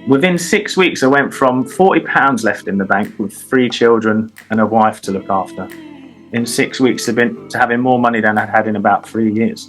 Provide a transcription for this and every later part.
Within 6 weeks, I went from £40 left in the bank with 3 children and a wife to look after. In 6 weeks to having more money than I'd had in about 3 years.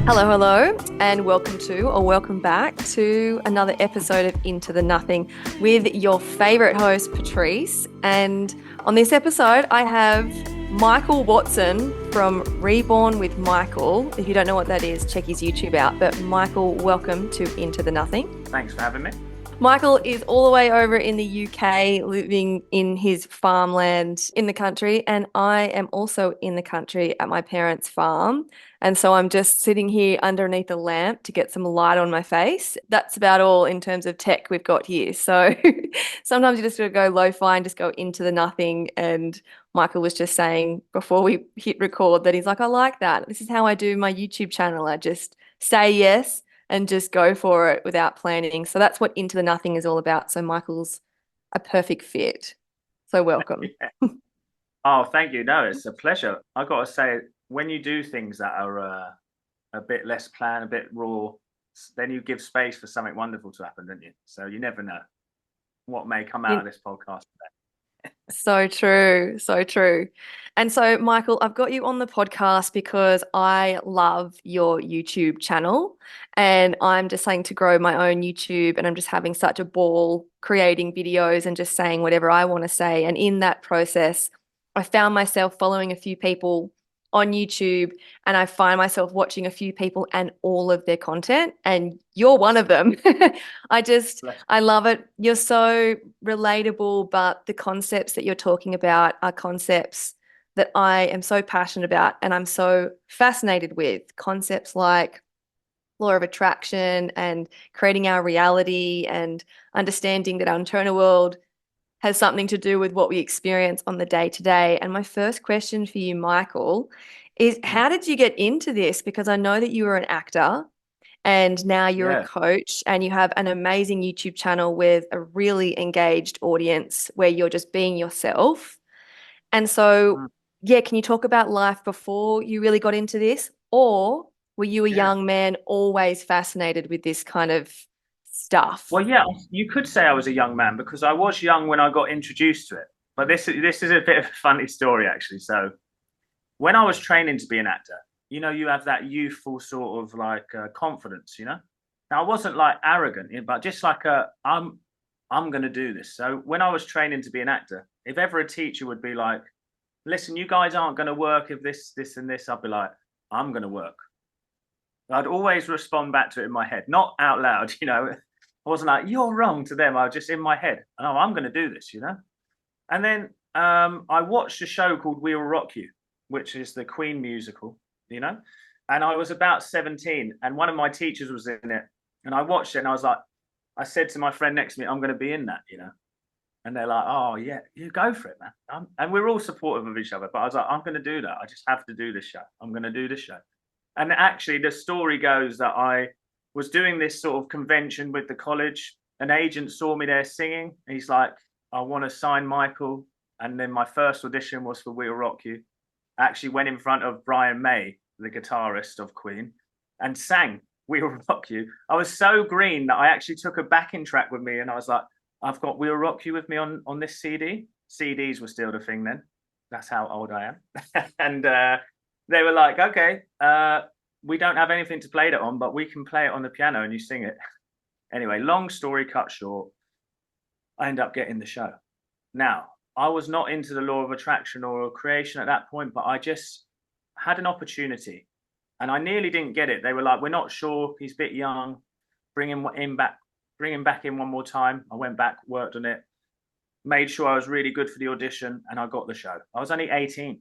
Hello, and welcome back to another episode of Into the Nothing with your favorite host, Patrice. And on this episode, I have Michael Watson from Reborn with Michael. If you don't know what that is, check his YouTube out. But Michael, welcome to Into the Nothing. Thanks for having me. Michael is all the way over in the UK, living in his farmland in the country, and I am also in the country at my parents' farm. And so I'm just sitting here underneath a lamp to get some light on my face. That's about all in terms of tech we've got here. So sometimes you just gotta go lo-fi and just go into the nothing. And Michael was just saying before we hit record that he's like, I like that. This is how I do my YouTube channel. I just say yes and just go for it without planning. So that's what Into the Nothing is all about. So Michael's a perfect fit. So welcome. Yeah. Oh, thank you. No, it's a pleasure. I've got to say, when you do things that are a bit less planned, a bit raw, then you give space for something wonderful to happen, don't you? So you never know what may come out of this podcast today. So true. So true. And so, Michael, I've got you on the podcast because I love your YouTube channel and I'm just saying to grow my own YouTube, and I'm just having such a ball creating videos and just saying whatever I want to say. And in that process, I found myself following a few people on YouTube, and I find myself watching a few people and all of their content, and you're one of them. I love it. You're so relatable, but the concepts that you're talking about are concepts that I am so passionate about and I'm so fascinated with. Concepts like law of attraction and creating our reality and understanding that our internal world has something to do with what we experience on the day to day. And my first question for you, Michael, is how did you get into this? Because I know that you were an actor and now you're a coach and you have an amazing YouTube channel with a really engaged audience where you're just being yourself. And so, can you talk about life before you really got into this? Or were you a young man always fascinated with this kind of stuff? Well, yeah, you could say I was a young man because I was young when I got introduced to it. But this is a bit of a funny story, actually. So when I was training to be an actor, you know, you have that youthful sort of like confidence, you know. Now, I wasn't like arrogant, but just like I'm going to do this. So when I was training to be an actor, if ever a teacher would be like, listen, you guys aren't going to work if this, and this, I'd be like, I'm going to work. I'd always respond back to it in my head, not out loud, you know. I wasn't like, you're wrong to them. I was just in my head, oh, I'm going to do this, you know. And then I watched a show called We Will Rock You, which is the Queen musical, you know. And I was about 17 and one of my teachers was in it. And I watched it and I was like, I said to my friend next to me, I'm going to be in that, you know. And they're like, oh, yeah, you go for it, man. And we're all supportive of each other. But I was like, I'm going to do that. I just have to do this show. I'm going to do this show. And actually, the story goes that I was doing this sort of convention with the college. An agent saw me there singing. He's like, I want to sign Michael. And then my first audition was for We Will Rock You. I actually went in front of Brian May, the guitarist of Queen, and sang We Will Rock You. I was so green that I actually took a backing track with me. And I was like, I've got We Will Rock You with me on this CD. CDs were still the thing then. That's how old I am. And they were like, okay, we don't have anything to play that on, but we can play it on the piano and you sing it. Anyway, long story cut short, I end up getting the show. Now, I was not into the law of attraction or creation at that point, but I just had an opportunity and I nearly didn't get it. They were like, we're not sure. He's a bit young. Bring him back in one more time. I went back, worked on it, made sure I was really good for the audition, and I got the show. I was only 18.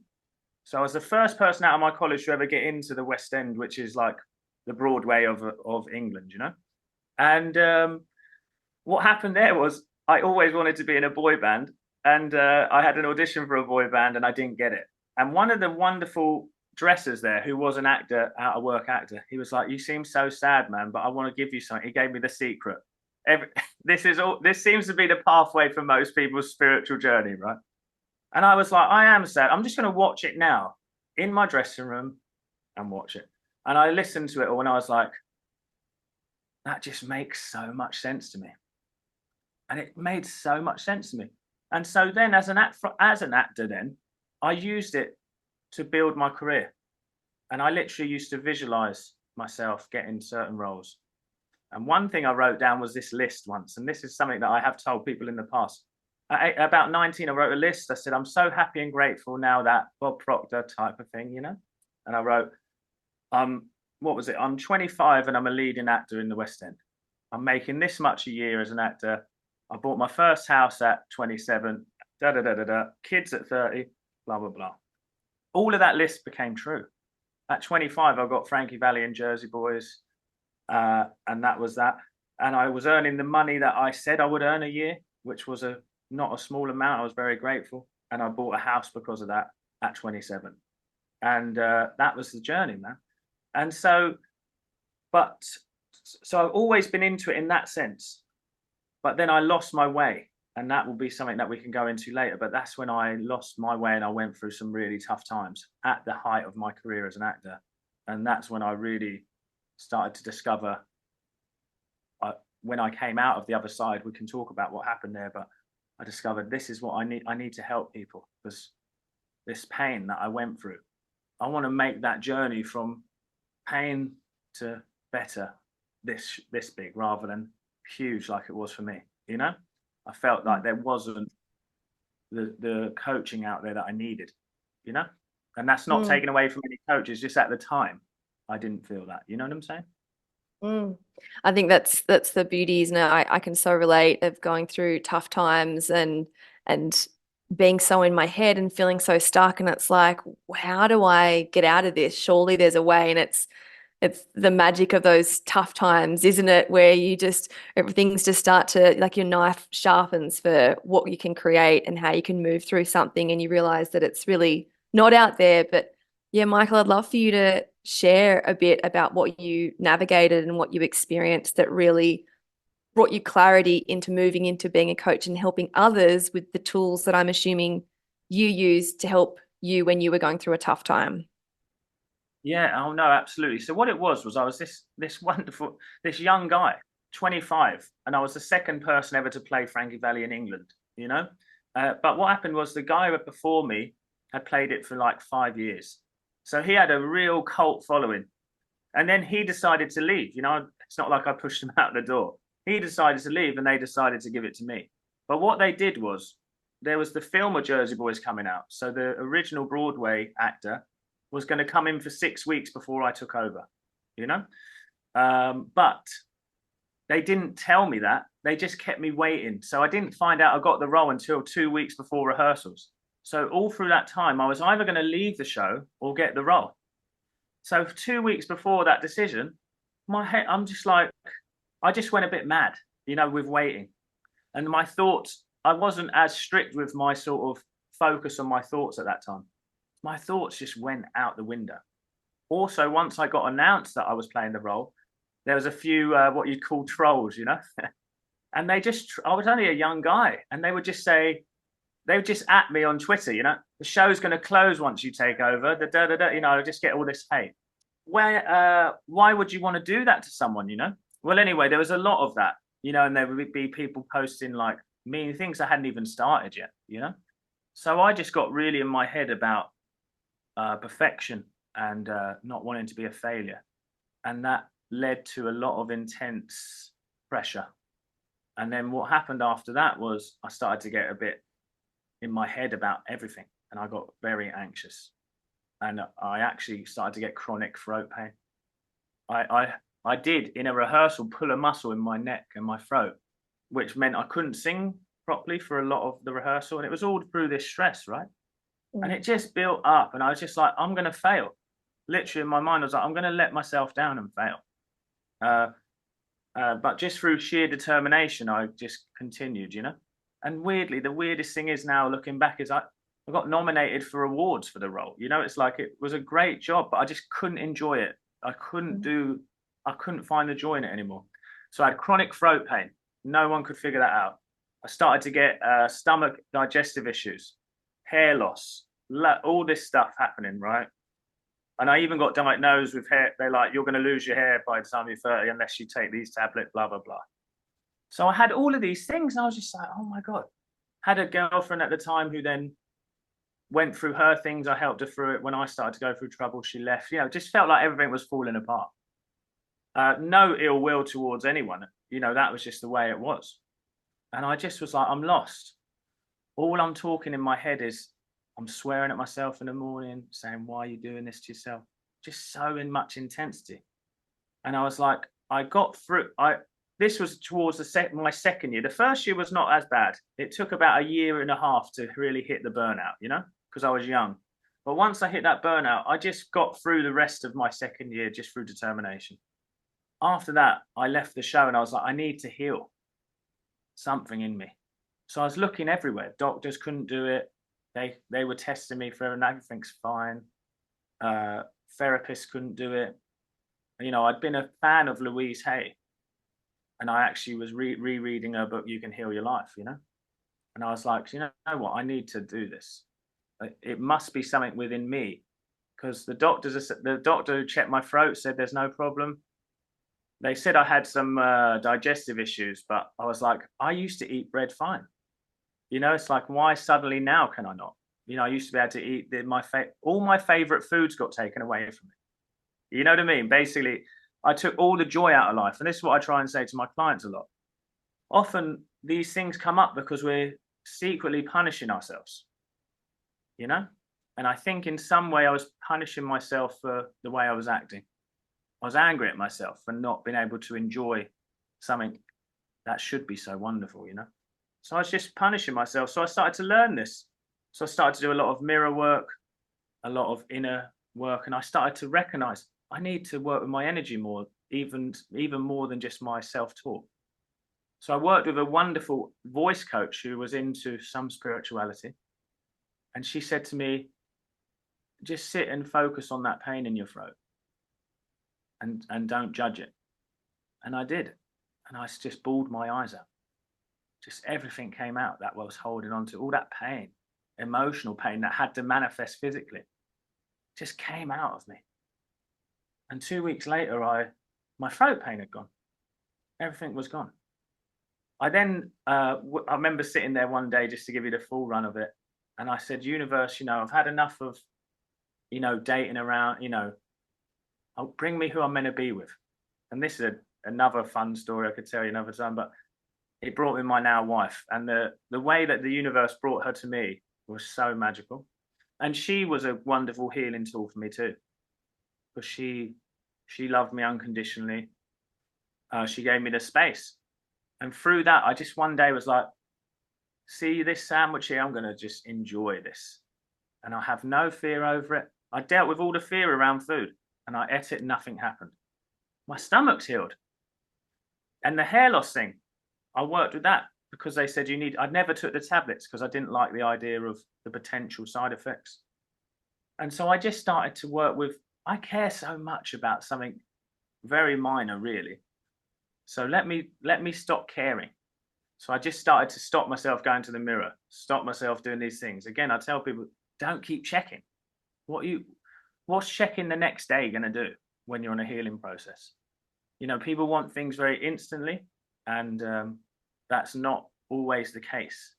So I was the first person out of my college to ever get into the West End, which is like the Broadway of England, you know. And what happened there was I always wanted to be in a boy band, and I had an audition for a boy band, and I didn't get it. And one of the wonderful dressers there, who was an actor, out of work actor, he was like, "You seem so sad, man, but I want to give you something." He gave me the secret. This seems to be the pathway for most people's spiritual journey, right? And I was like, I am sad. I'm just going to watch it now in my dressing room and watch it. And I listened to it all and I was like, that just makes so much sense to me. And it made so much sense to me. And so then as an actor then, I used it to build my career. And I literally used to visualize myself getting certain roles. And one thing I wrote down was this list once, and this is something that I have told people in the past. At about 19, I wrote a list. I said, I'm so happy and grateful now that Bob Proctor type of thing, you know? And I wrote, what was it? I'm 25 and I'm a leading actor in the West End. I'm making this much a year as an actor. I bought my first house at 27, da da da da da, kids at 30, blah, blah, blah. All of that list became true. At 25, I got Frankie Valli and Jersey Boys, and that was that. And I was earning the money that I said I would earn a year, which was not a small amount. I was very grateful. And I bought a house because of that at 27. And that was the journey, man. And so I've always been into it in that sense. But then I lost my way. And that will be something that we can go into later. But that's when I lost my way and I went through some really tough times at the height of my career as an actor. And that's when I really started to discover, when I came out of the other side, we can talk about what happened there, but I discovered this is what I need. I need to help people, because this pain that I went through, I want to make that journey from pain to better this big, rather than huge like it was for me, you know? I felt like there wasn't the coaching out there that I needed, you know? And that's not taken away from any coaches, just at the time, I didn't feel that, you know what I'm saying? I think that's the beauty, isn't it? I can so relate of going through tough times and being so in my head and feeling so stuck. And it's like, how do I get out of this? Surely there's a way. And it's the magic of those tough times, isn't it? Where you just, everything's just start to, like your knife sharpens for what you can create and how you can move through something. And you realize that it's really not out there. But yeah, Michael, I'd love for you to share a bit about what you navigated and what you experienced that really brought you clarity into moving into being a coach and helping others with the tools that I'm assuming you used to help you when you were going through a tough time. Yeah, oh no, absolutely. So what it was I was this wonderful, this young guy, 25, and I was the second person ever to play Frankie Valli in England, you know? But what happened was the guy before me had played it for like 5 years. So he had a real cult following. And then he decided to leave, you know? It's not like I pushed him out the door. He decided to leave and they decided to give it to me. But what they did was, there was the film of Jersey Boys coming out. So the original Broadway actor was going to come in for 6 weeks before I took over, you know? But they didn't tell me that. They just kept me waiting. So I didn't find out I got the role until 2 weeks before rehearsals. So all through that time, I was either going to leave the show or get the role. So 2 weeks before that decision, my head, I'm just like, I just went a bit mad, you know, with waiting. And my thoughts, I wasn't as strict with my sort of focus on my thoughts at that time. My thoughts just went out the window. Also, once I got announced that I was playing the role, there was a few what you'd call trolls, you know, and they just, I was only a young guy, and they would just say, they would just at me on Twitter, you know, the show's going to close once you take over, you know, I just get all this hate. Why would you want to do that to someone, you know? Well, anyway, there was a lot of that, you know, and there would be people posting like mean things that hadn't even started yet, you know? So I just got really in my head about perfection and not wanting to be a failure. And that led to a lot of intense pressure. And then what happened after that was I started to get a bit in my head about everything, and I got very anxious, and I actually started to get chronic throat pain. I did in a rehearsal pull a muscle in my neck and my throat, which meant I couldn't sing properly for a lot of the rehearsal, and it was all through this stress, right? And it just built up, and I was just like, I'm going to fail. Literally in my mind, I was like, I'm going to let myself down and fail. But just through sheer determination, I just continued, you know? And weirdly, the weirdest thing is now looking back is I got nominated for awards for the role. You know, it's like it was a great job, but I just couldn't enjoy it. I couldn't find the joy in it anymore. So I had chronic throat pain. No one could figure that out. I started to get stomach digestive issues, hair loss, all this stuff happening, right? And I even got diagnosed with hair. They're like, you're going to lose your hair by the time you're 30 unless you take these tablets, blah, blah, blah. So I had all of these things, and I was just like, oh my God. Had a girlfriend at the time who then went through her things. I helped her through it. When I started to go through trouble, she left. You know, just felt like everything was falling apart. No ill will towards anyone. You know, that was just the way it was. And I just was like, I'm lost. All I'm talking in my head is I'm swearing at myself in the morning, saying, why are you doing this to yourself? Just so in much intensity. And I was like, I got through. This was towards my second year. The first year was not as bad. It took about a year and a half to really hit the burnout, you know, because I was young. But once I hit that burnout, I just got through the rest of my second year just through determination. After that, I left the show and I was like, I need to heal something in me. So I was looking everywhere. Doctors couldn't do it. They were testing me for everything's fine. Therapists couldn't do it. You know, I'd been a fan of Louise Hay, and I actually was rereading her book, You Can Heal Your Life, you know? And I was like, you know what? I need to do this. It must be something within me, because the doctor who checked my throat said there's no problem. They said I had some digestive issues, but I was like, I used to eat bread fine. You know, it's like, why suddenly now can I not? You know, I used to be able to eat all my favorite foods got taken away from me. You know what I mean? Basically, I took all the joy out of life. And this is what I try and say to my clients a lot. Often these things come up because we're secretly punishing ourselves, you know? And I think in some way I was punishing myself for the way I was acting. I was angry at myself for not being able to enjoy something that should be so wonderful, you know? So I was just punishing myself. So I started to learn this. So I started to do a lot of mirror work, a lot of inner work, and I started to recognize I need to work with my energy more, even more than just my self-talk. So I worked with a wonderful voice coach who was into some spirituality. And she said to me, just sit and focus on that pain in your throat and don't judge it. And I did. And I just bawled my eyes out. Just everything came out that I was holding on to, all that pain, emotional pain that had to manifest physically, just came out of me. And 2 weeks later, my throat pain had gone. Everything was gone. I then, I remember sitting there one day just to give you the full run of it. And I said, universe, you know, I've had enough of, you know, dating around, you know, bring me who I'm meant to be with. And this is another fun story I could tell you another time, but it brought me my now wife. And the way that the universe brought her to me was so magical. And she was a wonderful healing tool for me too. Because she loved me unconditionally. She gave me the space. And through that, I just one day was like, see this sandwich here, I'm going to just enjoy this. And I have no fear over it. I dealt with all the fear around food and I ate it, nothing happened. My stomach's healed. And the hair loss thing, I worked with that because they said I never took the tablets because I didn't like the idea of the potential side effects. And so I just started to work with, I care so much about something very minor, really. So let me stop caring. So I just started to stop myself going to the mirror, stop myself doing these things. Again, I tell people, don't keep checking. What's checking the next day going to do when you're on a healing process? You know, people want things very instantly, and that's not always the case.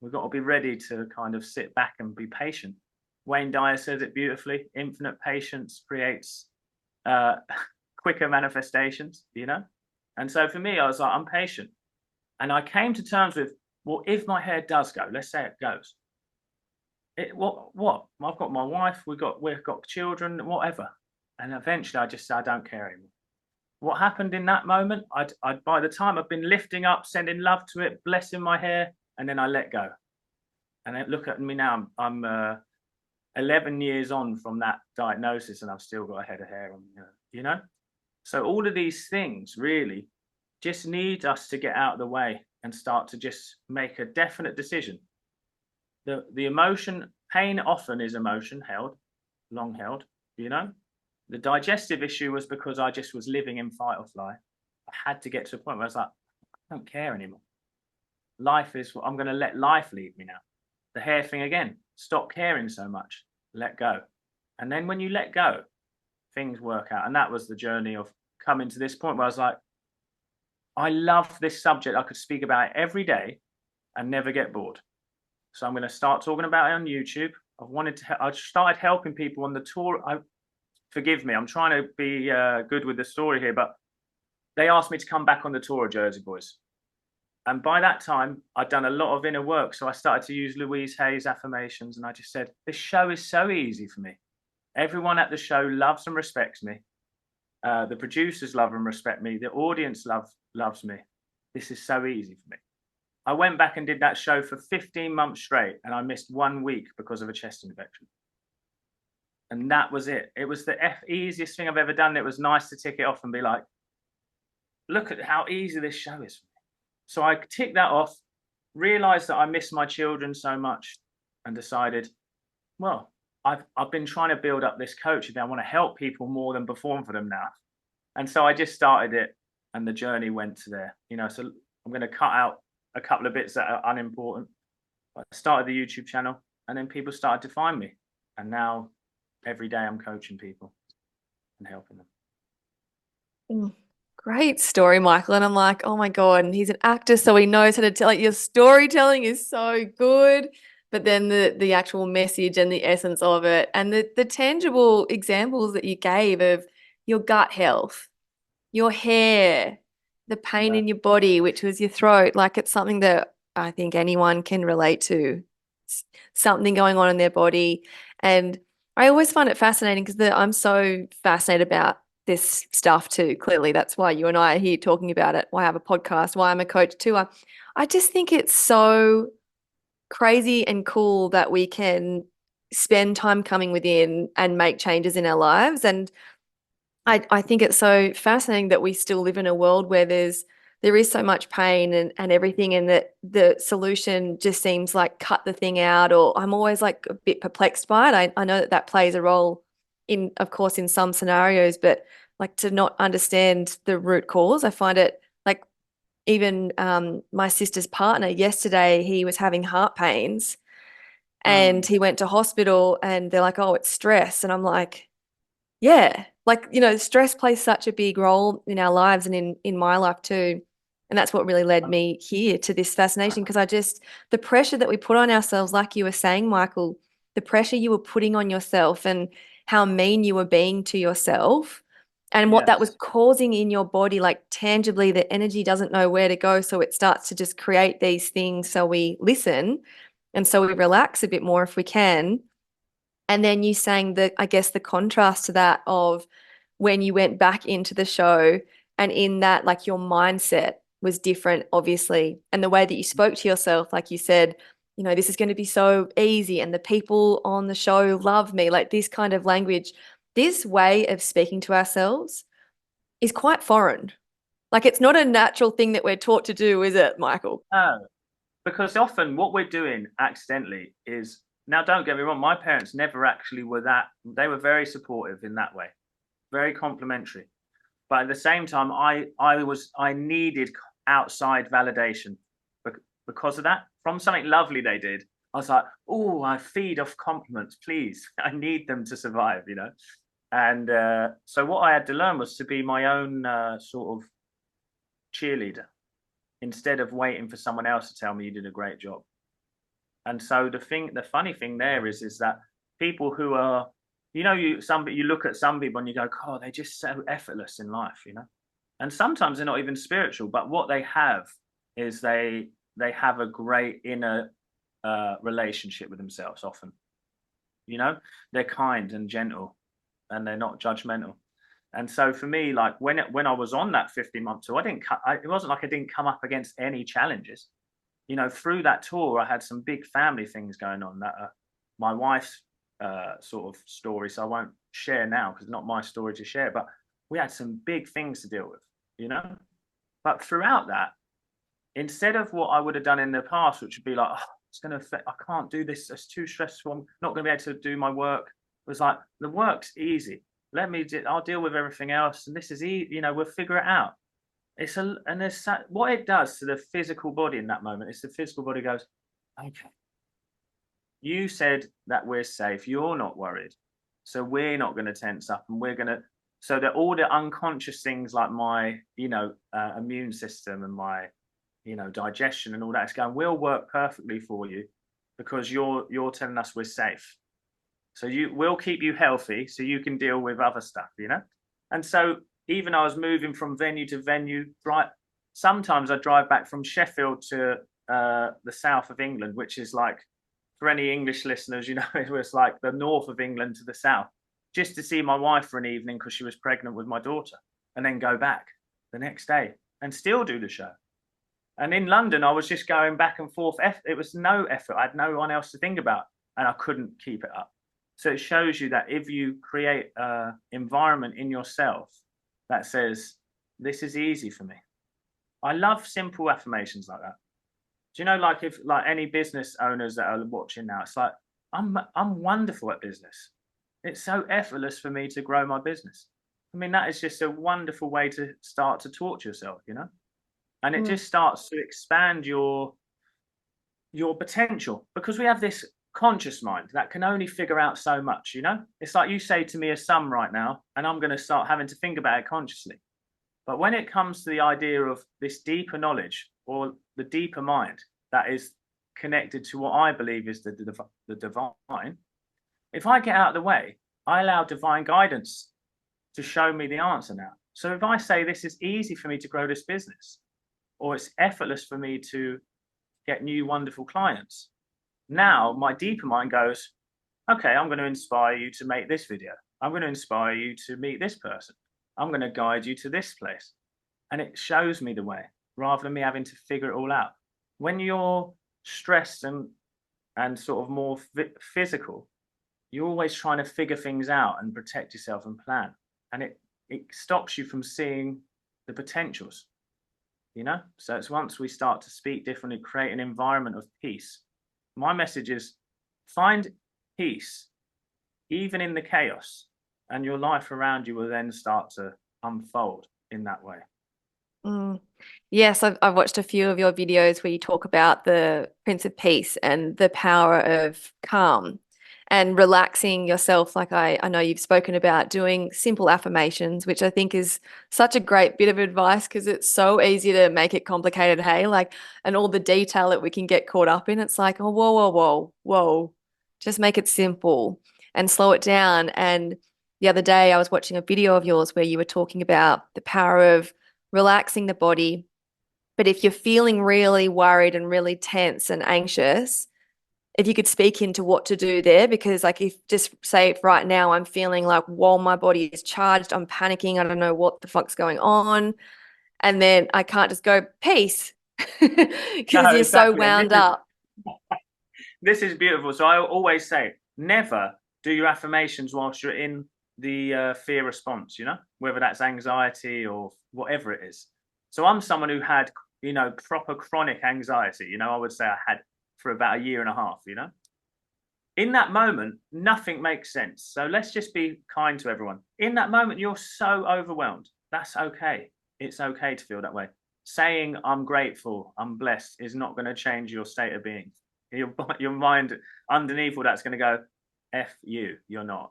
We've got to be ready to kind of sit back and be patient. Wayne Dyer says it beautifully. Infinite patience creates quicker manifestations, you know? And so for me, I was like, I'm patient. And I came to terms with, well, if my hair does go, let's say it goes. What? I've got my wife, we've got children, whatever. And eventually I just said, I don't care anymore. What happened in that moment? By the time I've been lifting up, sending love to it, blessing my hair, and then I let go. And then look at me now, I'm 11 years on from that diagnosis and I've still got a head of hair on, you know? So all of these things really just need us to get out of the way and start to just make a definite decision. The emotion, pain often is emotion held, long held, you know? The digestive issue was because I just was living in fight or flight. I had to get to a point where I was like, I don't care anymore. Life is, I'm going to let life lead me now. The hair thing again, stop caring so much, let go. And then when you let go, things work out. And that was the journey of coming to this point where I was like, I love this subject. I could speak about it every day and never get bored. So I'm going to start talking about it on YouTube. I started helping people on the tour. Forgive me, I'm trying to be good with the story here, but they asked me to come back on the tour of Jersey Boys. And by that time, I'd done a lot of inner work. So I started to use Louise Hay's affirmations. And I just said, this show is so easy for me. Everyone at the show loves and respects me. The producers love and respect me. The audience loves me. This is so easy for me. I went back and did that show for 15 months straight, and I missed 1 week because of a chest infection. And that was it. It was the easiest thing I've ever done. It was nice to tick it off and be like, look at how easy this show is for me. So I ticked that off, realized that I miss my children so much, and decided, well, I've been trying to build up this coach. I want to help people more than perform for them now. And so I just started it, and the journey went to there. So I'm going to cut out a couple of bits that are unimportant. I started the YouTube channel, and then people started to find me. And now every day I'm coaching people and helping them. Great story, Michael. And I'm like, oh my God, and he's an actor, so he knows how to tell. Like, your storytelling is so good, but then the actual message and the essence of it, and the tangible examples that you gave of your gut health, your hair, the pain in your body, which was your throat. Like, it's something that I think anyone can relate to. Something going on in their body. And I always find it fascinating because I'm so fascinated about this stuff too. Clearly, that's why you and I are here talking about it, why I have a podcast, why I'm a coach too. I just think it's so crazy and cool that we can spend time coming within and make changes in our lives. And I think it's so fascinating that we still live in a world where there is so much pain and everything, and that the solution just seems like cut the thing out, or I'm always like a bit perplexed by it. I know that plays a role in, of course, in some scenarios, but like to not understand the root cause, I find it like even my sister's partner yesterday, he was having heart pains and he went to hospital and they're like, oh, it's stress. And I'm like, yeah, like, stress plays such a big role in our lives and in my life too. And that's what really led me here to this fascination, because the pressure that we put on ourselves, like you were saying, Michael, the pressure you were putting on yourself and how mean you were being to yourself and what that was causing in your body, like tangibly, the energy doesn't know where to go. So it starts to just create these things. So we listen and so we relax a bit more if we can. And then you saying that, I guess, the contrast to that of when you went back into the show, and in that, like, your mindset was different, obviously. And the way that you spoke to yourself, like you said, this is going to be so easy and the people on the show love me, like this kind of language. This way of speaking to ourselves is quite foreign. Like, it's not a natural thing that we're taught to do, is it, Michael? No, because often what we're doing accidentally is, now don't get me wrong, my parents never actually were they were very supportive in that way, very complimentary. But at the same time, I needed outside validation because of that, from something lovely they did. I was like, oh, I feed off compliments, please. I need them to survive, And so what I had to learn was to be my own sort of cheerleader, instead of waiting for someone else to tell me you did a great job. And so the funny thing there is that people who are, you look at some people and you go, oh, they're just so effortless in life, And sometimes they're not even spiritual, but what they have is they have a great inner relationship with themselves often. They're kind and gentle and they're not judgmental. And so for me, like when I was on that 15-month tour, it wasn't like I didn't come up against any challenges. Through that tour, I had some big family things going on that are my wife's sort of story. So I won't share now because it's not my story to share, but we had some big things to deal with, But throughout that, instead of what I would have done in the past, which would be like, oh, it's going to affect, I can't do this. It's too stressful. I'm not going to be able to do my work. It was like, the work's easy. I'll deal with everything else. And this is easy, we'll figure it out. What it does to the physical body in that moment is the physical body goes, okay, you said that we're safe, you're not worried, so we're not going to tense up, and so that all the unconscious things like my, immune system and my, digestion and all that is going will work perfectly for you, because you're telling us we're safe. So we'll keep you healthy so you can deal with other stuff, And so even I was moving from venue to venue, right? Sometimes I drive back from Sheffield to the south of England, which is like, for any English listeners, it was like the north of England to the south, just to see my wife for an evening because she was pregnant with my daughter, and then go back the next day and still do the show. And in London, I was just going back and forth. It was no effort. I had no one else to think about, and I couldn't keep it up. So it shows you that if you create an environment in yourself that says, this is easy for me. I love simple affirmations like that. Do you know, like if like any business owners that are watching now, it's like, I'm wonderful at business. It's so effortless for me to grow my business. I mean, that is just a wonderful way to start to talk to yourself, and it just starts to expand your potential, because we have this conscious mind that can only figure out so much. It's like you say to me a sum right now, and I'm going to start having to think about it consciously. But when it comes to the idea of this deeper knowledge, or the deeper mind that is connected to what I believe is the divine, if I get out of the way, I allow divine guidance to show me the answer now. So if I say this is easy for me to grow this business, or it's effortless for me to get new wonderful clients, now my deeper mind goes, okay, I'm going to inspire you to make this video. I'm going to inspire you to meet this person. I'm going to guide you to this place. And it shows me the way, rather than me having to figure it all out. When you're stressed and sort of more physical, you're always trying to figure things out and protect yourself and plan. And it stops you from seeing the potentials, So it's once we start to speak differently, create an environment of peace. My message is, find peace, even in the chaos, and your life around you will then start to unfold in that way. Yes, I've watched a few of your videos where you talk about the Prince of Peace and the power of calm and relaxing yourself. Like I know you've spoken about doing simple affirmations, which I think is such a great bit of advice, because it's so easy to make it complicated, hey? And all the detail that we can get caught up in. It's like, oh, whoa, whoa, whoa, whoa. Just make it simple and slow it down. And the other day I was watching a video of yours where you were talking about the power of relaxing the body. But if you're feeling really worried and really tense and anxious, if you could speak into what to do there, because like if just say right now I'm feeling like, whoa, my body is charged, I'm panicking, I don't know what the fuck's going on. And then I can't just go, peace, because you're so wound up. This is beautiful. So I always say, never do your affirmations whilst you're in the fear response, whether that's anxiety or whatever it is. So I'm someone who had, proper chronic anxiety, I would say I had for about 1.5 years, In that moment, nothing makes sense. So let's just be kind to everyone. In that moment, you're so overwhelmed. That's okay. It's okay to feel that way. Saying I'm grateful, I'm blessed is not going to change your state of being. Your mind underneath all that's going to go, F you, you're not,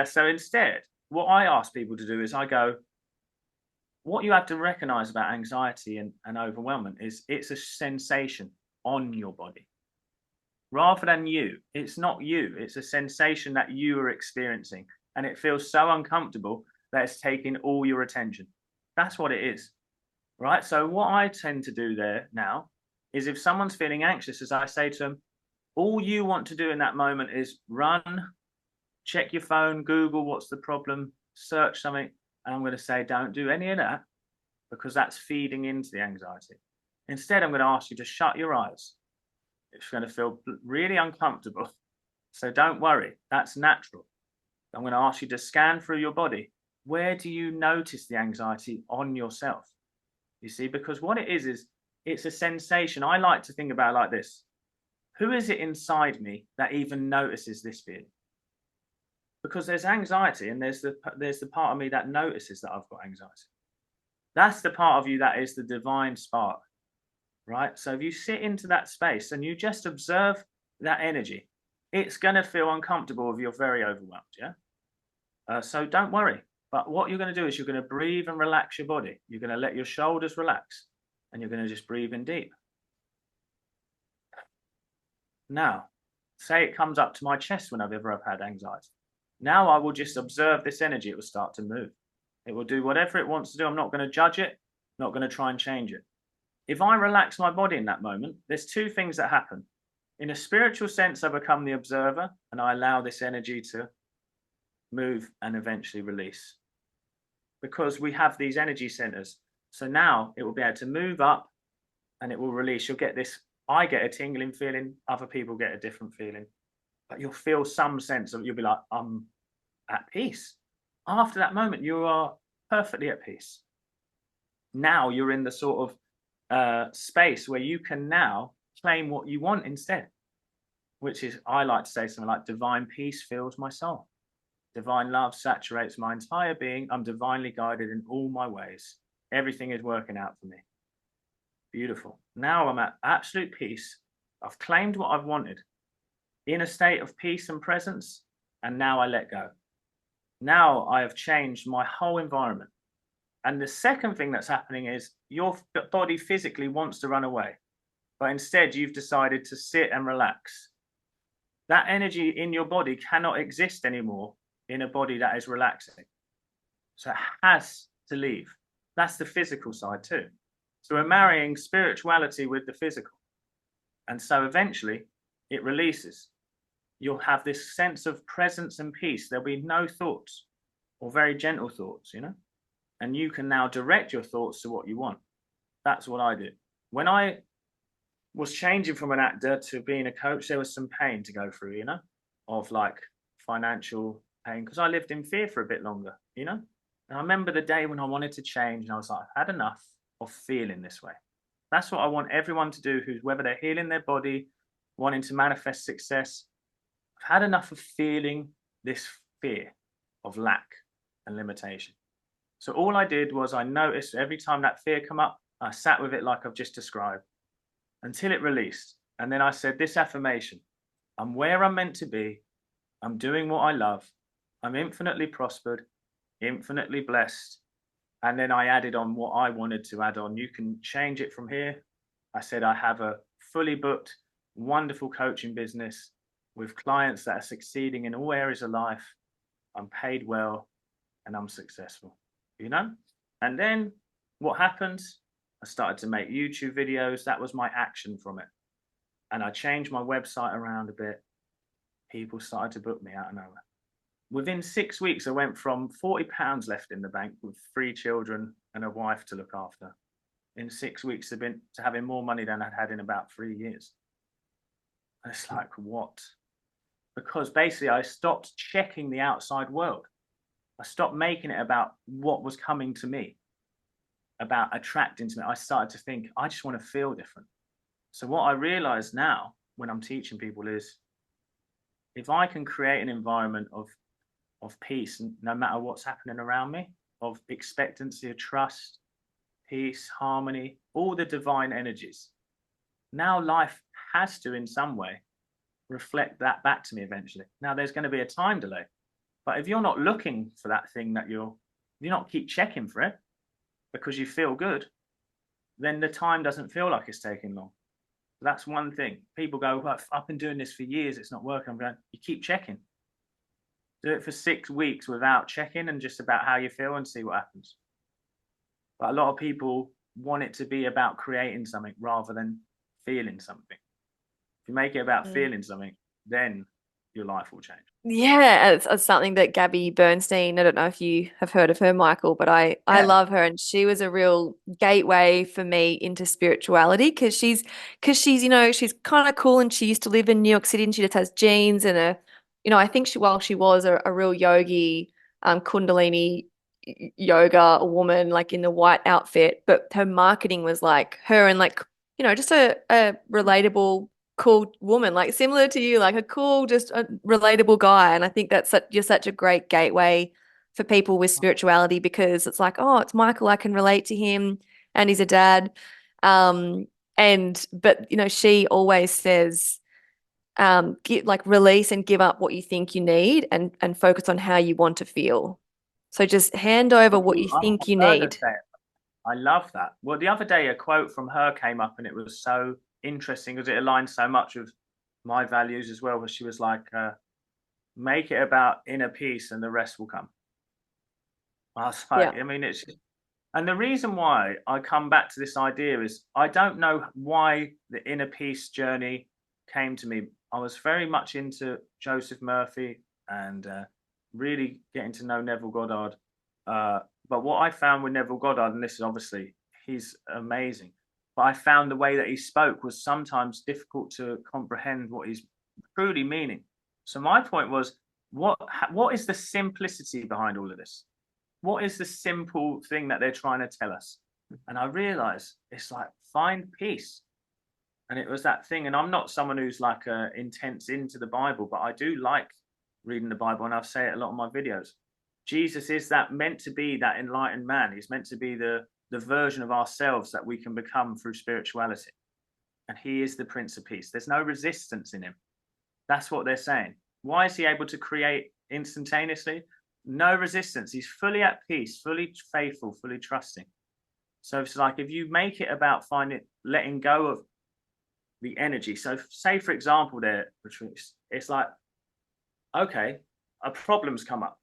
So instead, what I ask people to do is I go, what you have to recognize about anxiety and overwhelmment is it's a sensation on your body. Rather than you, it's not you, it's a sensation that you are experiencing, and it feels so uncomfortable that it's taking all your attention. That's what it is, right? So what I tend to do there now is, if someone's feeling anxious, as I say to them, all you want to do in that moment is run, check your phone, Google what's the problem, search something, and I'm going to say, don't do any of that, because that's feeding into the anxiety. Instead, I'm going to ask you to shut your eyes. It's going to feel really uncomfortable. So don't worry, that's natural. I'm going to ask you to scan through your body. Where do you notice the anxiety on yourself? You see, because what it is it's a sensation. I like to think about it like this. Who is it inside me that even notices this feeling? Because there's anxiety, and there's the part of me that notices that I've got anxiety. That's the part of you that is the divine spark, right? So if you sit into that space and you just observe that energy, it's going to feel uncomfortable if you're very overwhelmed, yeah? So don't worry. But what you're going to do is you're going to breathe and relax your body. You're going to let your shoulders relax and you're going to just breathe in deep. Now, say it comes up to my chest whenever I've had anxiety. Now I will just observe this energy. It will start to move. It will do whatever it wants to do. I'm not going to judge it, not going to try and change it. If I relax my body in that moment, there's two things that happen. In a spiritual sense, I become the observer and I allow this energy to move and eventually release. Because we have these energy centers. So now it will be able to move up and it will release. You'll get this, I get a tingling feeling, other people get a different feeling. But you'll feel some sense of, you'll be like, I'm at peace. After that moment, you are perfectly at peace. Now you're in the sort of space where you can now claim what you want instead, which is, I like to say something like, divine peace fills my soul. Divine love saturates my entire being. I'm divinely guided in all my ways. Everything is working out for me. Beautiful. Now I'm at absolute peace. I've claimed what I've wanted in a state of peace and presence. And now I let go. Now I have changed my whole environment. And the second thing that's happening is your body physically wants to run away, but instead you've decided to sit and relax. That energy in your body cannot exist anymore in a body that is relaxing. So it has to leave. That's the physical side too. So we're marrying spirituality with the physical. And so eventually it releases. You'll have this sense of presence and peace. There'll be no thoughts or very gentle thoughts, you know? And you can now direct your thoughts to what you want. That's what I did. When I was changing from an actor to being a coach, there was some pain to go through, you know, of like financial pain, because I lived in fear for a bit longer, you know. And I remember the day when I wanted to change and I was like, I've had enough of feeling this way. That's what I want everyone to do, who's whether they're healing their body, wanting to manifest success. I've had enough of feeling this fear of lack and limitation. So all I did was I noticed every time that fear come up, I sat with it like I've just described until it released. And then I said this affirmation: I'm where I'm meant to be. I'm doing what I love. I'm infinitely prospered, infinitely blessed. And then I added on what I wanted to add on. You can change it from here. I said I have a fully booked, wonderful coaching business with clients that are succeeding in all areas of life. I'm paid well and I'm successful, you know? And then what happens? I started to make YouTube videos. That was my action from it. And I changed my website around a bit. People started to book me out of nowhere. Within 6 weeks, I went from £40 left in the bank with 3 children and a wife to look after. In 6 weeks to having more money than I'd had in about 3 years. And it's like, what? Because basically I stopped checking the outside world. I stopped making it about what was coming to me, about attracting to me. I started to think, I just want to feel different. So what I realize now when I'm teaching people is, if I can create an environment of peace, no matter what's happening around me, of expectancy, of trust, peace, harmony, all the divine energies, now life has to, in some way, reflect that back to me eventually. Now there's going to be a time delay, but if you're not looking for that thing that you're not keep checking for it because you feel good, then the time doesn't feel like it's taking long. That's one thing. People go, well, I've been doing this for years, it's not working. I'm going, you keep checking. Do it for 6 weeks without checking and just about how you feel and see what happens. But a lot of people want it to be about creating something rather than feeling something. If you make it about feeling something, then your life will change. Yeah, it's something that Gabby Bernstein, I don't know if you have heard of her, Michael, but I love her, and she was a real gateway for me into spirituality because she's you know, she's kind of cool, and she used to live in New York City, and she just has jeans and I think she was a real yogi, Kundalini yoga woman, like in the white outfit, but her marketing was like her and like, just a relatable cool woman, like similar to you, like a cool, just a relatable guy. And I think you're such a great gateway for people with spirituality because it's like, oh, it's Michael, I can relate to him, and he's a dad. But she always says like release and give up what you think you need and focus on how you want to feel. So just hand over what you think you I've heard her need. say it. I love that. Well, the other day, a quote from her came up, and it was so interesting because it aligns so much with my values as well. Where she was like, "Make it about inner peace, and the rest will come." I was Yeah. like, I mean, and the reason why I come back to this idea is I don't know why the inner peace journey came to me. I was very much into Joseph Murphy and really getting to know Neville Goddard. But what I found with Neville Goddard, and this is obviously, he's amazing, but I found the way that he spoke was sometimes difficult to comprehend what he's truly meaning. So my point was, what is the simplicity behind all of this? What is the simple thing that they're trying to tell us? And I realized it's like, find peace. And it was that thing. And I'm not someone who's like intense into the Bible, but I do like reading the Bible. And I say it a lot in my videos. Jesus is that meant to be that enlightened man. He's meant to be the version of ourselves that we can become through spirituality. And he is the Prince of Peace. There's no resistance in him. That's what they're saying. Why is he able to create instantaneously? No resistance. He's fully at peace, fully faithful, fully trusting. So it's like, if you make it about letting go of the energy. So say, for example, there, Patrice, it's like, okay, a problem's come up.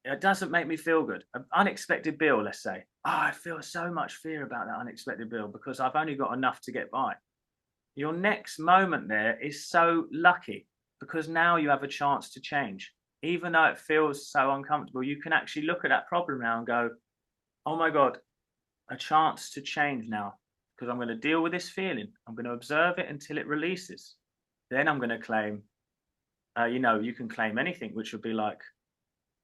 It doesn't make me feel good. An unexpected bill, let's say. Oh, I feel so much fear about that unexpected bill because I've only got enough to get by. Your next moment there is so lucky because now you have a chance to change. Even though it feels so uncomfortable, you can actually look at that problem now and go, oh my God, a chance to change now because I'm going to deal with this feeling. I'm going to observe it until it releases. Then I'm going to claim, you can claim anything, which would be like,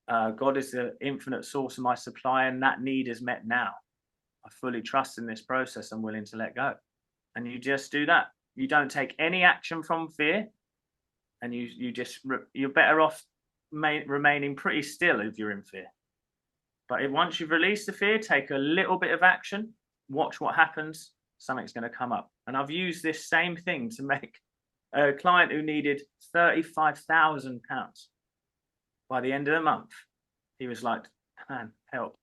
God is the infinite source of my supply, and that need is met now. I fully trust in this process. I'm willing to let go. And you just do that. You don't take any action from fear, and you're better off remaining pretty still if you're in fear. But once you've released the fear, take a little bit of action, watch what happens, something's going to come up. And I've used this same thing to make a client who needed £35,000 by the end of the month. He was like, man, help.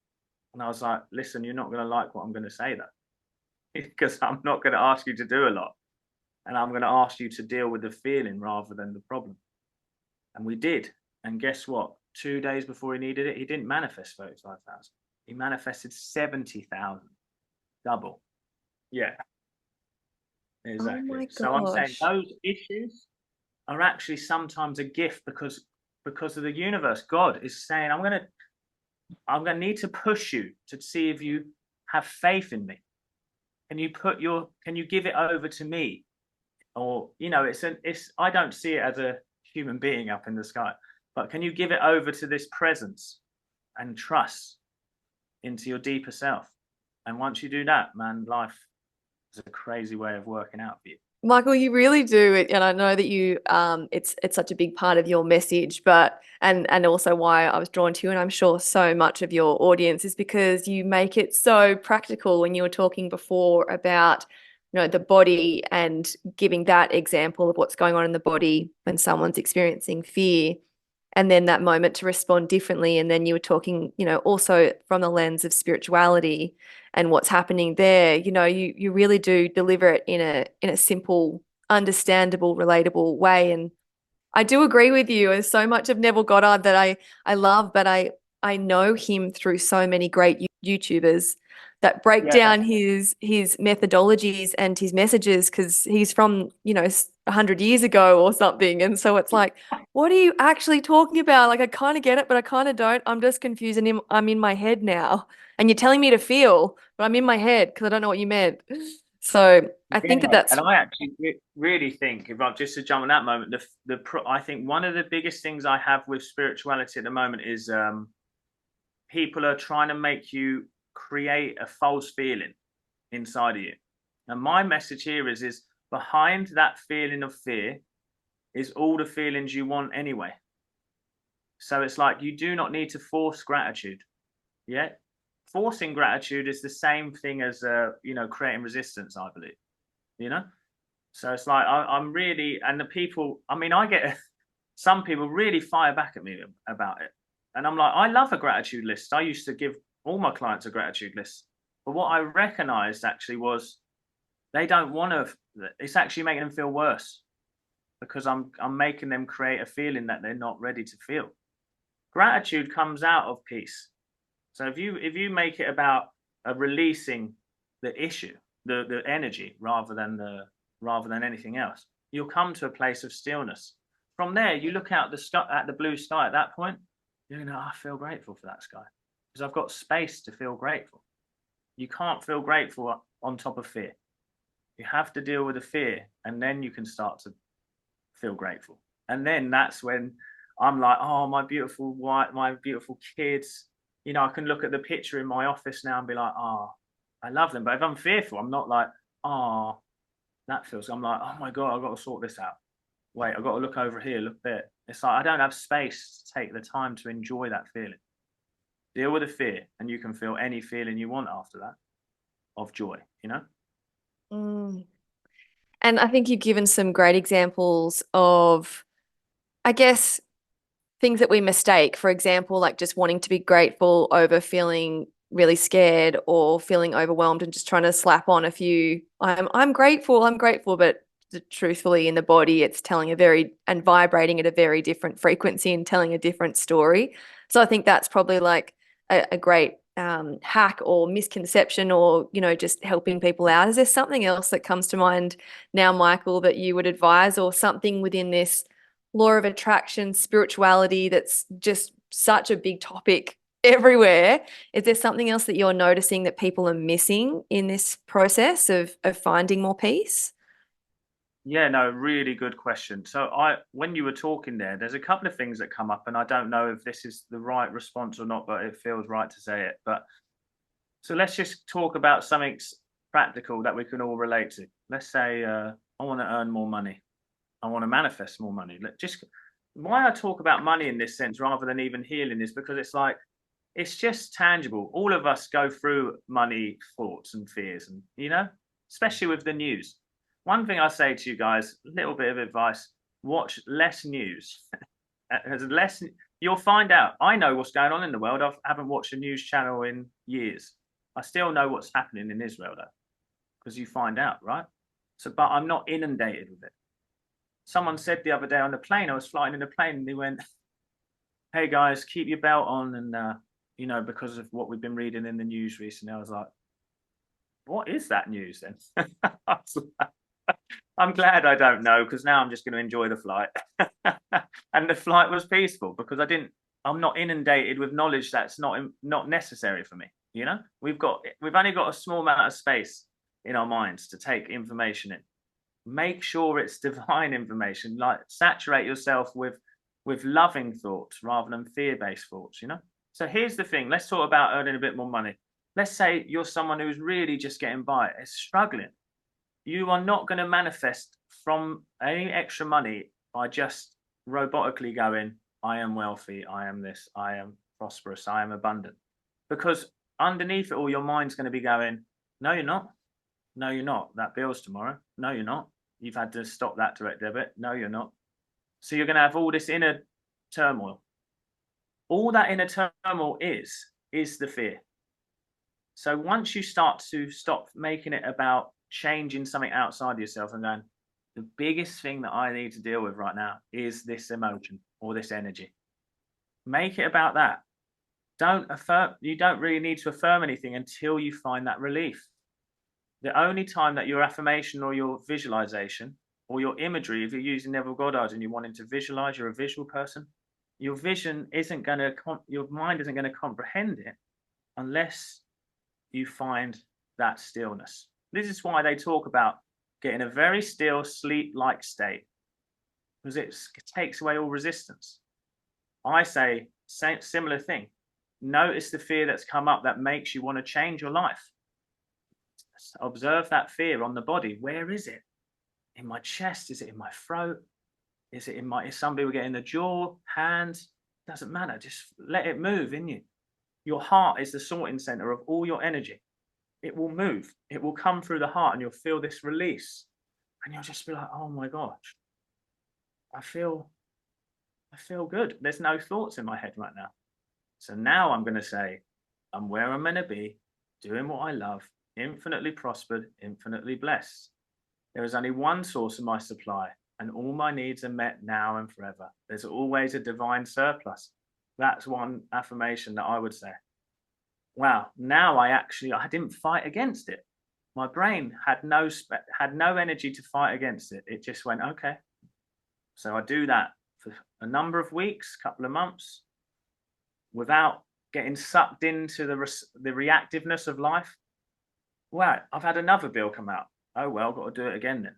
And I was like, listen, you're not going to like what I'm going to say though, because I'm not going to ask you to do a lot. And I'm going to ask you to deal with the feeling rather than the problem. And we did. And guess what? 2 days before he needed it, he didn't manifest 35,000. He manifested 70,000. Double. Yeah. Oh Exactly. my So I'm saying gosh. those issues are actually sometimes a gift because of the universe. God is saying, I'm gonna need to push you to see if you have faith in me. Can you give it over to me? Or I don't see it as a human being up in the sky, but can you give it over to this presence and trust into your deeper self? And once you do that, man, life is a crazy way of working out for you. Michael, you really do it, and I know that it's such a big part of your message, but and also why I was drawn to you, and I'm sure so much of your audience is because you make it so practical. When you were talking before about, the body and giving that example of what's going on in the body when someone's experiencing fear, and then that moment to respond differently. And then you were talking, also from the lens of spirituality and what's happening there. You really do deliver it in a simple, understandable, relatable way. And I do agree with you. There's so much of Neville Goddard that I love, but I know him through so many great YouTubers that break Yeah, down his methodologies and his messages because he's from 100 years ago or something. And so it's like, what are you actually talking about? Like, I kind of get it, but I kind of don't. I'm just confused, and I'm in my head now. And you're telling me to feel, but I'm in my head because I don't know what you meant. So I yeah, think that that's and I actually really think, if I just to jump on that moment, I think one of the biggest things I have with spirituality at the moment is people are trying to make you create a false feeling inside of you. And my message here is behind that feeling of fear is all the feelings you want anyway. So it's like you do not need to force gratitude. Yeah. Forcing gratitude is the same thing as creating resistance, I believe. You know? So it's like I'm really, and the people, I mean, I get some people really fire back at me about it. And I'm like, I love a gratitude list. I used to give all my clients a gratitude list. But what I recognized actually was they don't want to, it's actually making them feel worse because I'm making them create a feeling that they're not ready to feel. Gratitude comes out of peace. So if you make it about releasing the issue, the energy rather than anything else, you'll come to a place of stillness. From there, you look out the sky at the blue sky. At that point, you're going, I feel grateful for that sky because I've got space to feel grateful. You can't feel grateful on top of fear. You have to deal with the fear, and then you can start to feel grateful. And then that's when I'm like, oh, my beautiful wife, my beautiful kids. You know, I can look at the picture in my office now and be like, oh, I love them. But if I'm fearful, I'm not like, oh, that feels. I'm like, oh my God, I've got to sort this out. Wait, I've got to look over here, look there. It's like I don't have space to take the time to enjoy that feeling. Deal with the fear, and you can feel any feeling you want after that of joy, you know? Mm. And I think you've given some great examples of, I guess, things that we mistake. For example, like just wanting to be grateful over feeling really scared or feeling overwhelmed and just trying to slap on a few, I'm grateful, but truthfully in the body, it's telling a very and vibrating at a very different frequency and telling a different story. So I think that's probably like a great hack or misconception or, just helping people out. Is there something else that comes to mind now, Michael, that you would advise or something within this law of attraction, spirituality that's just such a big topic everywhere? Is there something else that you're noticing that people are missing in this process of finding more peace? Yeah, no, really good question. So when you were talking there, there's a couple of things that come up, and I don't know if this is the right response or not, but it feels right to say it. But so let's just talk about something practical that we can all relate to. Let's say I want to earn more money. I want to manifest more money. Just why I talk about money in this sense rather than even healing is because it's like it's just tangible. All of us go through money thoughts and fears, and especially with the news. One thing I say to you guys, a little bit of advice: watch less news. As less, you'll find out. I know what's going on in the world. I haven't watched a news channel in years. I still know what's happening in Israel though, because you find out, right? So, but I'm not inundated with it. Someone said the other day on the plane, I was flying in a plane, and they went, "Hey guys, keep your belt on," and because of what we've been reading in the news recently, I was like, "What is that news then?" I'm glad I don't know because now I'm just going to enjoy the flight. And the flight was peaceful because I'm not inundated with knowledge that's not necessary for me. We've only got a small amount of space in our minds to take information in. Make sure it's divine information. Like saturate yourself with loving thoughts rather than fear-based thoughts. So here's the thing. Let's talk about earning a bit more money. Let's say you're someone who's really just getting by, is struggling. You are not going to manifest from any extra money by just robotically going, I am wealthy, I am this, I am prosperous, I am abundant. Because underneath it all, your mind's going to be going, no, you're not. No, you're not. That bill's tomorrow. No, you're not. You've had to stop that direct debit. No, you're not. So you're going to have all this inner turmoil. All that inner turmoil is the fear. So once you start to stop making it about changing something outside of yourself and going, the biggest thing that I need to deal with right now is this emotion or this energy. Make it about that. You don't really need to affirm anything until you find that relief. The only time that your affirmation or your visualization or your imagery, if you're using Neville Goddard and you're wanting to visualize, you're a visual person, your mind isn't going to comprehend it unless you find that stillness. This is why they talk about getting a very still sleep-like state, because it takes away all resistance. I say similar thing. Notice the fear that's come up that makes you want to change your life. Observe that fear on the body. Where is it? In my chest? Is it in my throat? Is some people get in the jaw, hands? Doesn't matter. Just let it move in you. Your heart is the sorting center of all your energy. It will move. It will come through the heart and you'll feel this release. and you'll just be like, oh my gosh, I feel good. There's no thoughts in my head right now. So now I'm going to say, I'm where I'm going to be, doing what I love, infinitely prospered, infinitely blessed. There is only one source of my supply, and all my needs are met now and forever. There's always a divine surplus. That's one affirmation that I would say. Wow, now I didn't fight against it. My brain had no energy to fight against it. It just went, okay. So I do that for a number of weeks, couple of months, without getting sucked into the reactiveness of life. Wow, I've had another bill come out. Oh well, got to do it again then.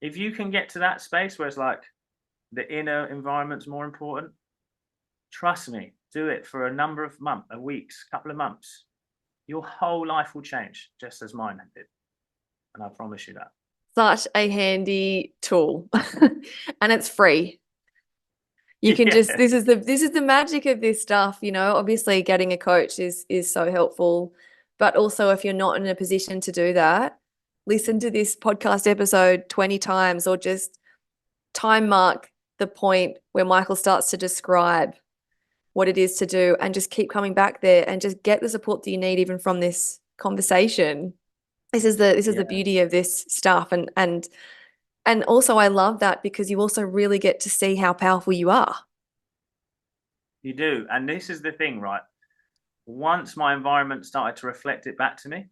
If you can get to that space where it's like the inner environment's more important, trust me, do it for a number of weeks, couple of months. Your whole life will change, just as mine did. And I promise you that. Such a handy tool. And it's free. You can just, this is the magic of this stuff, you know. Obviously getting a coach is so helpful, but also if you're not in a position to do that, listen to this podcast episode 20 times, or just time mark the point where Michael starts to describe what it is to do, and just keep coming back there and just get the support that you need even from this conversation. This is the beauty of this stuff. And also I love that because you also really get to see how powerful you are. You do. And this is the thing, right? Once my environment started to reflect it back to me,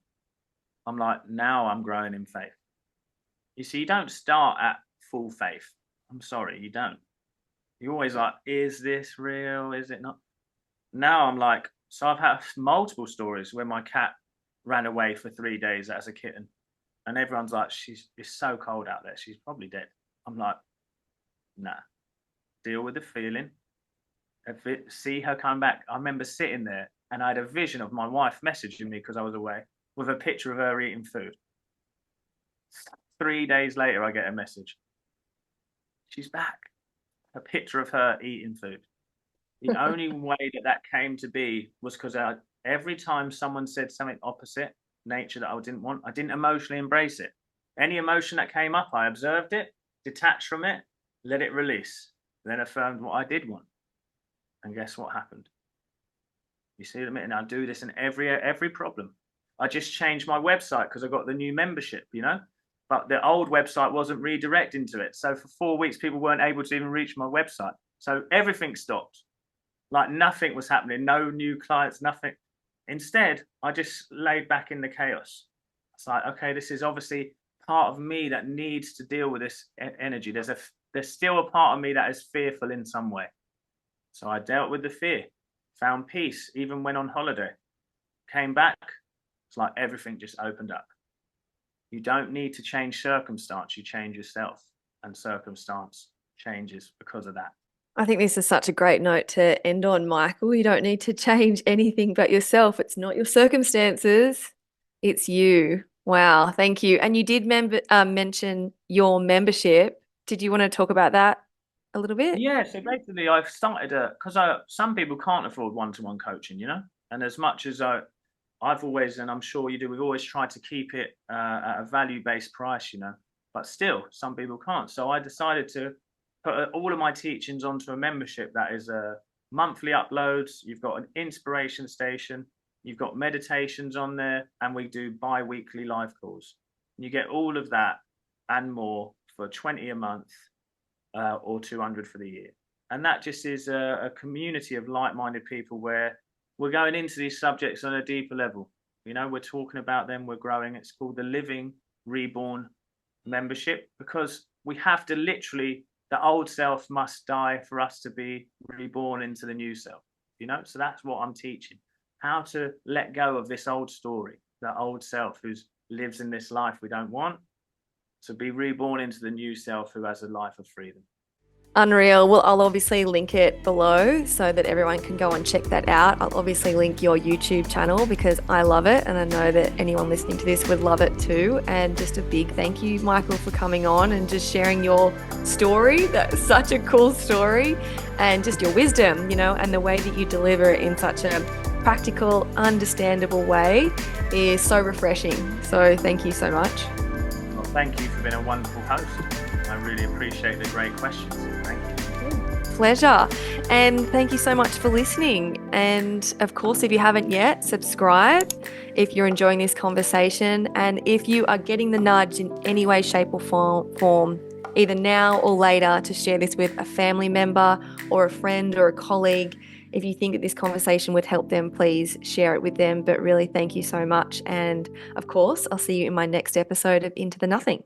I'm like, now I'm growing in faith. You see, you don't start at full faith. I'm sorry, you don't. You're always like, is this real? Is it not? Now I'm like, so I've had multiple stories where my cat ran away for 3 days as a kitten. And everyone's like, it's so cold out there. She's probably dead. I'm like, nah, deal with the feeling. See her come back. I remember sitting there and I had a vision of my wife messaging me because I was away with a picture of her eating food. 3 days later, I get a message. She's back. A picture of her eating food. The only way that came to be was because every time someone said something opposite nature that I didn't want, I didn't emotionally embrace it. Any emotion that came up, I observed it, detached from it, let it release, then affirmed what I did want. And guess what happened? You see what I mean? And I do this in every problem. I just changed my website because I got the new membership, you know, but the old website wasn't redirecting to it. So for 4 weeks, people weren't able to even reach my website. So everything stopped. Like nothing was happening, no new clients, nothing. Instead, I just laid back in the chaos. It's like, okay, this is obviously part of me that needs to deal with this energy. There's still a part of me that is fearful in some way. So I dealt with the fear, found peace, even went on holiday, came back. It's like everything just opened up. You don't need to change circumstance, you change yourself, and circumstance changes because of that. I think this is such a great note to end on, Michael. You don't need to change anything but yourself. It's not your circumstances, it's you. Wow, thank you. And you did mention your membership. Did you want to talk about that a little bit? Yeah, so basically I've started because some people can't afford one-to-one coaching, you know, and as much as I've always, and I'm sure you do, we've always tried to keep it at a value-based price, you know, but still some people can't. So I decided to put all of my teachings onto a membership that is monthly uploads. You've got an inspiration station, you've got meditations on there, and we do bi-weekly live calls. You get all of that and more for $20 a month or $200 for the year. And that just is a community of like-minded people where we're going into these subjects on a deeper level. You know, we're talking about them, we're growing. It's called the Living Reborn membership, because we have to literally, the old self must die for us to be reborn into the new self, you know? So that's what I'm teaching, how to let go of this old story, that old self who lives in this life we don't want, to be reborn into the new self who has a life of freedom. Unreal. Well, I'll obviously link it below so that everyone can go and check that out. I'll obviously link your YouTube channel because I love it, and I know that anyone listening to this would love it too. And just a big thank you, Michael, for coming on and just sharing your story. That's such a cool story, and just your wisdom, you know, and the way that you deliver it in such a practical, understandable way is so refreshing. So thank you so much. Well, Thank you for being a wonderful host. I really appreciate the great questions. Thank you. Pleasure. And thank you so much for listening. And of course, if you haven't yet, subscribe if you're enjoying this conversation. And if you are getting the nudge in any way, shape, or form, either now or later, to share this with a family member or a friend or a colleague, if you think that this conversation would help them, please share it with them. But really, thank you so much. And of course, I'll see you in my next episode of Into the Nothing.